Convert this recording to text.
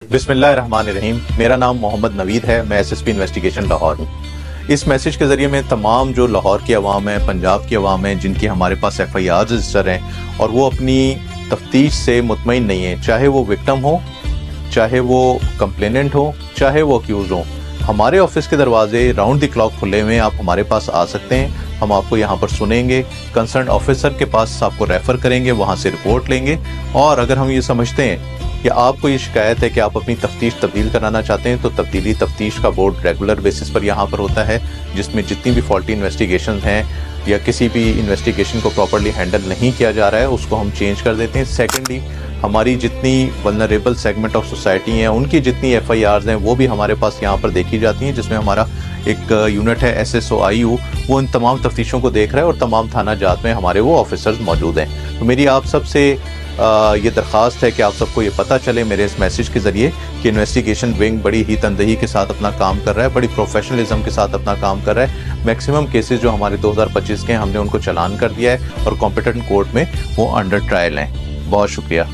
बिस्मिल्लाहिर्रहमानिर्रहीम। मेरा नाम मोहम्मद नवीद है। मैं एसएसपी इन्वेस्टिगेशन लाहौर हूँ। इस मैसेज के ज़रिए मैं तमाम जो लाहौर की अवाम है, पंजाब की अवाम है, जिनकी हमारे पास FIR रजिस्टर हैं और वो अपनी तफ्तीश से मुतमईन नहीं है, चाहे वो विक्टिम हो, चाहे वो कंप्लेनेंट हो, चाहे वो अक्यूज़ हो, हमारे ऑफिस के दरवाजे राउंड द क्लॉक खुले हुए हैं। आप हमारे पास आ सकते हैं, हम आपको यहाँ पर सुनेंगे, कंसर्न ऑफिसर के पास आपको रेफ़र करेंगे, वहाँ से रिपोर्ट लेंगे। और अगर हम ये समझते हैं कि आपको ये शिकायत है कि आप अपनी तफ्तीश तब्दील कराना चाहते हैं, तो तब्दीली तफ्तीश का बोर्ड रेगुलर बेसिस पर यहाँ पर होता है, जिसमें जितनी भी फॉल्टी इन्वेस्टिगेशन हैं या किसी भी इन्वेस्टिगेशन को प्रॉपर्ली हैंडल नहीं किया जा रहा है, उसको हम चेंज कर देते हैं। सेकेंडली, हमारी जितनी वल्नरेबल सेगमेंट ऑफ सोसाइटी हैं, उनकी जितनी FIRs हैं, वो भी हमारे पास यहाँ पर देखी जाती हैं, जिसमें हमारा एक यूनिट है SSOIU, वो इन तमाम तफ्तीशों को देख रहा है और तमाम थाना जात में हमारे वो ऑफिसर्स मौजूद हैं। तो मेरी आप सबसे ये दरख्वास्त है कि आप सबको ये पता चले मेरे इस मैसेज के ज़रिए कि इन्वेस्टिगेशन विंग बड़ी ही तनदही के साथ अपना काम कर रहा है, बड़ी प्रोफेशनलिज्म के साथ अपना काम कर रहा है। मैक्सिमम केसेस जो हमारे 2025 के हैं, हमने उनको चालान कर दिया है और कॉम्पिटेंट कोर्ट में वो अंडर ट्रायल हैं। बहुत शुक्रिया।